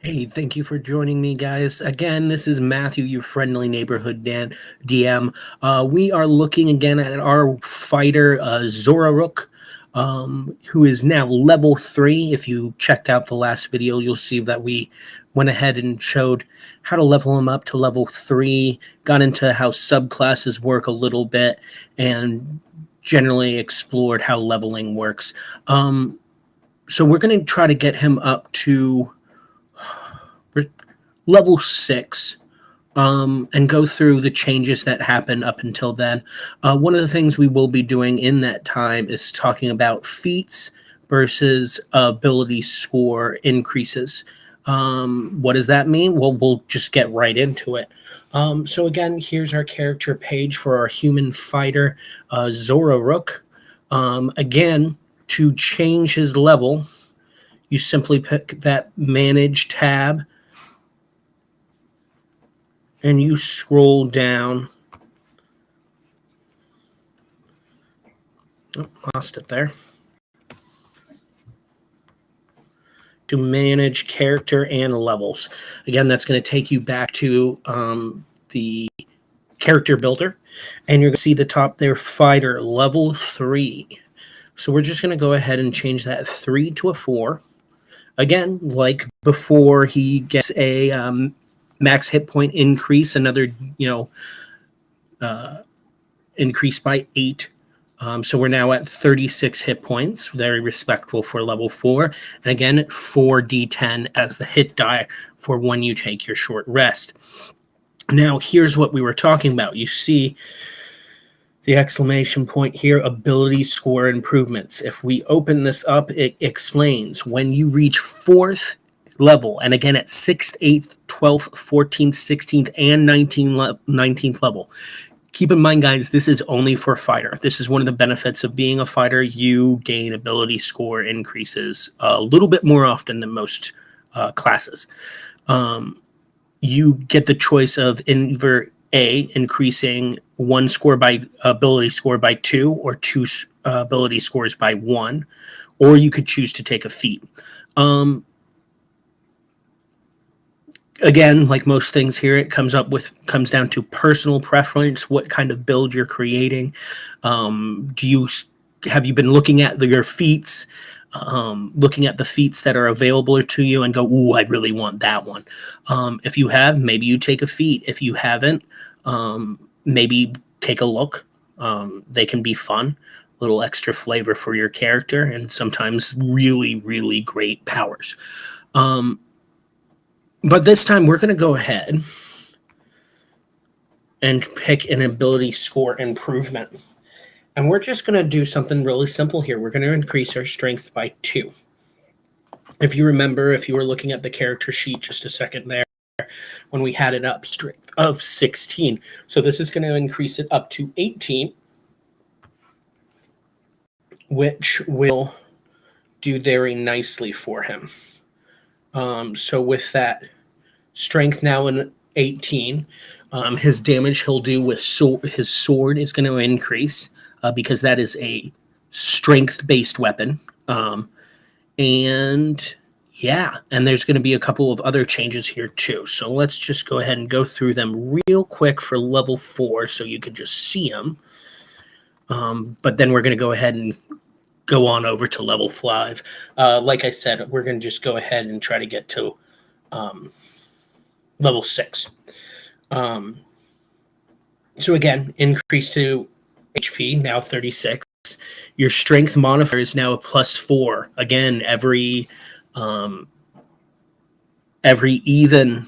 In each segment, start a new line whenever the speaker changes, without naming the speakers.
Hey, thank you for joining me, guys. Again, this is Matthew, your friendly neighborhood DM. We are looking again at our fighter, Zora Rook, who is now level 3. If you checked out the last video, you'll see that we went ahead and showed how to level him up to level 3, got into how subclasses work a little bit, and generally explored how leveling works. So we're going to try to get him up to level 6 and go through the changes that happened up until then. One of the things we will be doing in that time is talking about feats versus ability score increases. What does that mean? Well, we'll just get right into it. So again, here's our character page for our human fighter, Zora Rook. Again, to change his level, you simply pick that Manage tab and you scroll down. Oh, lost it there. To manage character and levels. Again, that's going to take you back to the character builder, and you're going to see the top there, fighter level 3. So we're just going to go ahead and change that 3 to a 4. Again, like before, he gets a max hit point increase, another increase by 8. So we're now at 36 hit points, very respectful for level 4. And again, 4d10 as the hit die for when you take your short rest. Now, here's what we were talking about. You see the exclamation point here, ability score improvements. If we open this up, it explains when you reach 4th level, and again at 6th, 8th, 12th, 14th, 16th, and 19th level. Keep in mind, guys, this is only for fighter. This is one of the benefits of being a fighter. You gain ability score increases a little bit more often than most classes. You get the choice of either A, increasing one score by ability score by 2, or 2 ability scores by 1, or you could choose to take a feat. Again, like most things here, it comes down to personal preference, what kind of build you're creating. Have you been looking at your feats, looking at the feats that are available to you and go, ooh, I really want that one. If you have, maybe you take a feat. If you haven't, maybe take a look. They can be fun, a little extra flavor for your character, and sometimes really, really great powers. But this time we're going to go ahead and pick an ability score improvement. And we're just going to do something really simple here. We're going to increase our strength by 2. If you remember, if you were looking at the character sheet just a second there, when we had it up, strength of 16. So this is going to increase it up to 18, which will do very nicely for him. So with that strength now in 18, his damage he'll do with his sword is going to increase because that is a strength-based weapon. And yeah, and there's going to be a couple of other changes here too. So let's just go ahead and go through them real quick for level 4 so you can just see them. But then we're going to go ahead and go on over to level 5. Like I said, we're going to just go ahead and try to get to level 6. So again, increase to HP, now 36. Your strength modifier is now a +4. Again, every even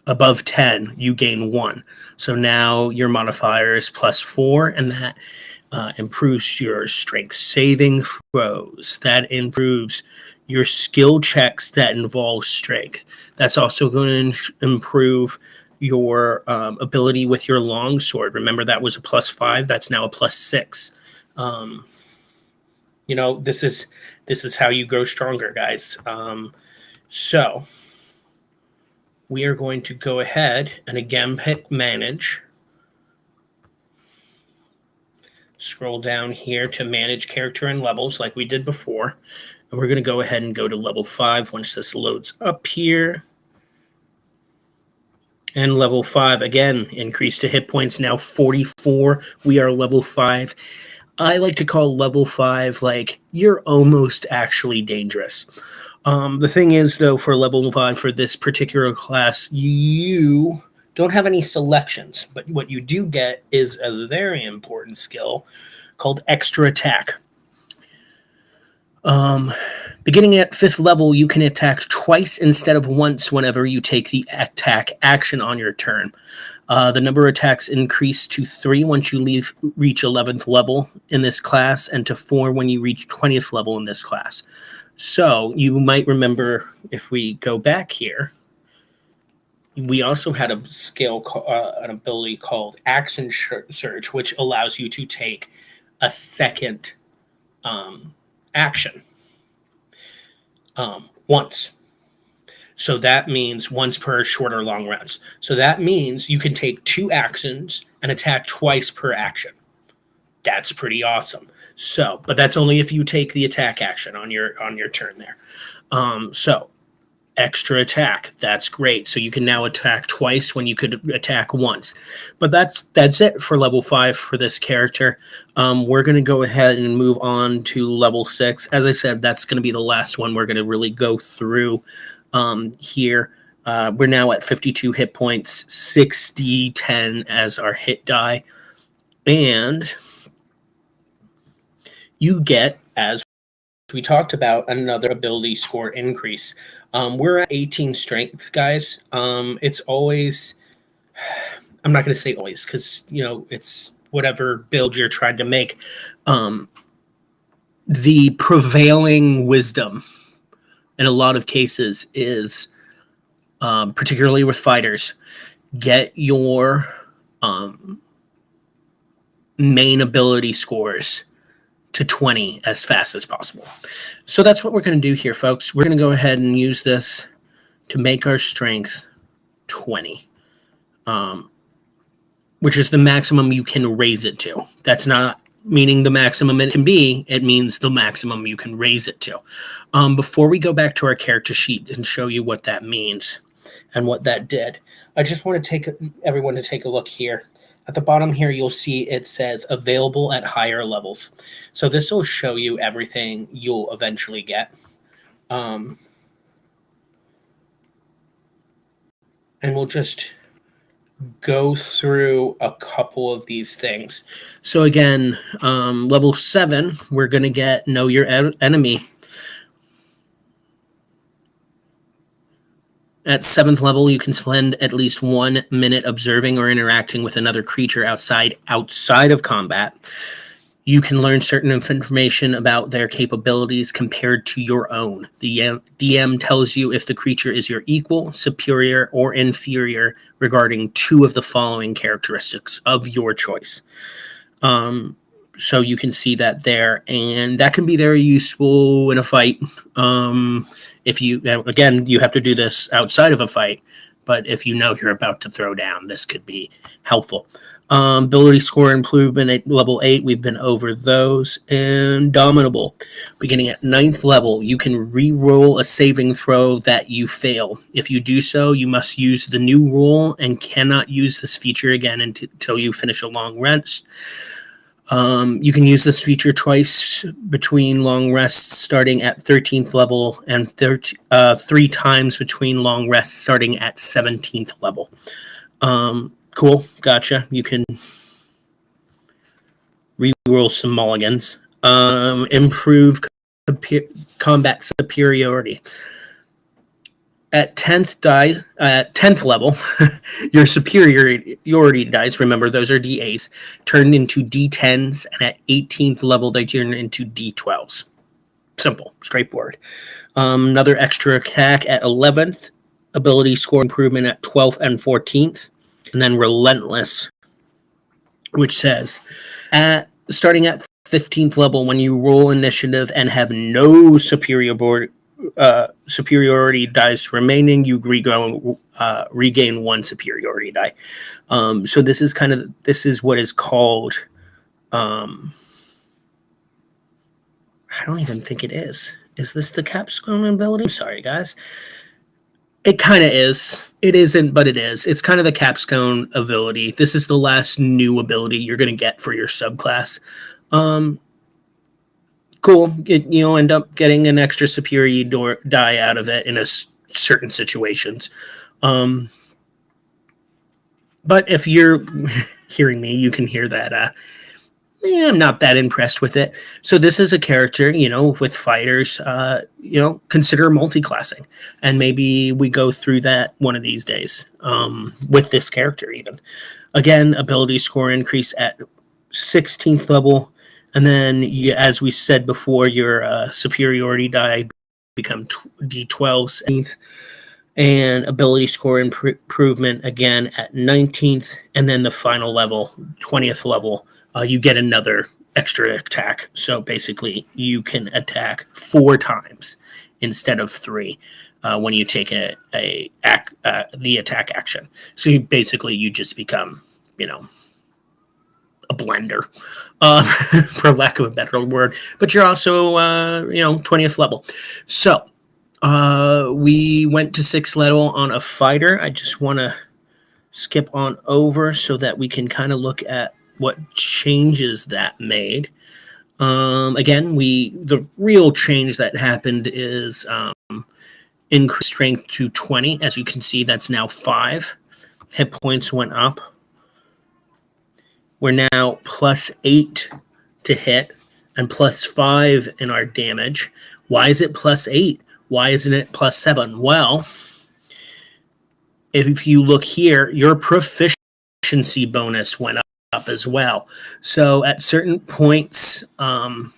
above 10, you gain 1. So now your modifier is +4, and that improves your strength saving throws. That improves your skill checks that involve strength. That's also going to improve your ability with your longsword. Remember, that was a +5. That's now a +6. This is how you grow stronger, guys. So we are going to go ahead and again pick manage. Scroll down here to manage character and levels like we did before. And we're going to go ahead and go to level 5 once this loads up here. And level 5, again, increase to hit points, now 44. We are level 5. I like to call level 5 like you're almost actually dangerous. The thing is, though, for level 5 for this particular class, you don't have any selections, but what you do get is a very important skill called extra attack. Beginning at 5th level, you can attack twice instead of once whenever you take the attack action on your turn. The number of attacks increase to 3 once you reach 11th level in this class, and to 4 when you reach 20th level in this class. So you might remember, if we go back here, we also had a skill, an ability called Action Surge, which allows you to take a second action once. So that means once per short or long rest. So that means you can take 2 actions and attack twice per action. That's pretty awesome. So, but that's only if you take the attack action on your turn there. So extra attack, that's great. So you can now attack twice when you could attack once. But that's it for level 5 for this character. We're going to go ahead and move on to level 6. As I said, that's going to be the last one we're going to really go through here. We're now at 52 hit points, 6d10 as our hit die. And you get, as we talked about, another ability score increase. We're at 18 strength, guys. It's always, I'm not going to say always, because, it's whatever build you're trying to make. The prevailing wisdom in a lot of cases is, particularly with fighters, get your main ability scores to 20 as fast as possible. So that's what we're going to do here, folks. We're going to go ahead and use this to make our strength 20, which is the maximum you can raise it to. That's not meaning the maximum it can be. It means the maximum you can raise it to. Before we go back to our character sheet and show you what that means and what that did, I just want to take everyone to take a look here. At the bottom here, you'll see it says available at higher levels. So this will show you everything you'll eventually get. And we'll just go through a couple of these things. So again, level 7, we're going to get Know Your Enemy. At 7th level, you can spend at least 1 minute observing or interacting with another creature outside of combat. You can learn certain information about their capabilities compared to your own. The DM tells you if the creature is your equal, superior, or inferior regarding 2 of the following characteristics of your choice. So you can see that there, and that can be very useful in a fight. If you, again, you have to do this outside of a fight, but if you know you're about to throw down, this could be helpful. Ability score improvement at level 8, we've been over those. Indomitable. Beginning at 9th level, you can re-roll a saving throw that you fail. If you do so, you must use the new roll and cannot use this feature again until you finish a long rest. You can use this feature twice between long rests starting at 13th level and 3 times between long rests starting at 17th level. Cool, gotcha. You can reroll some mulligans. Improve combat superiority. At 10th level, your superiority dice, remember those are D8s, turn into D10s, and at 18th level, they turn into D12s. Simple, straightforward. Another extra attack at 11th, ability score improvement at 12th and 14th, and then Relentless, which says, starting at 15th level, when you roll initiative and have no superiority dice remaining, you regain 1 superiority die. So this is what is called, I don't even think it is. Is this the capstone ability? I'm sorry, guys. It kind of is. It isn't, but it is. It's kind of the capstone ability. This is the last new ability you're going to get for your subclass. Cool. You'll end up getting an extra superior die out of it in certain situations. But if you're hearing me, you can hear that. I'm not that impressed with it. So this is a character, with fighters, consider multi-classing. And maybe we go through that one of these days with this character even. Again, ability score increase at 16th level. And then, as we said before, your superiority die become D12 17th. And ability score improvement again at 19th. And then the final level, 20th level, you get another extra attack. So basically, you can attack 4 times instead of 3 when you take the attack action. So you just become, a blender, for lack of a better word. But you're also, 20th level. So we went to 6th level on a fighter. I just want to skip on over so that we can kind of look at what changes that made. Again, the real change that happened is increased strength to 20. As you can see, that's now 5. Hit points went up. We're now +8 to hit and +5 in our damage. Why is it +8? Why isn't it +7? Well, if you look here, your proficiency bonus went up as well. So at certain points, your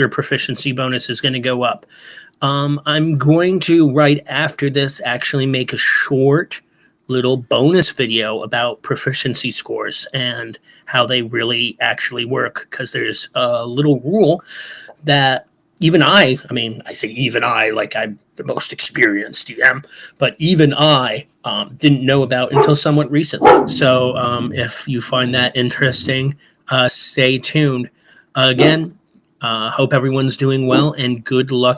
proficiency bonus is going to go up. I'm going to, right after this, actually make a short little bonus video about proficiency scores and how they really actually work, because there's a little rule that even I say even I, like I'm the most experienced DM, but even I didn't know about until somewhat recently. So if you find that interesting, stay tuned. Again, hope everyone's doing well, and good luck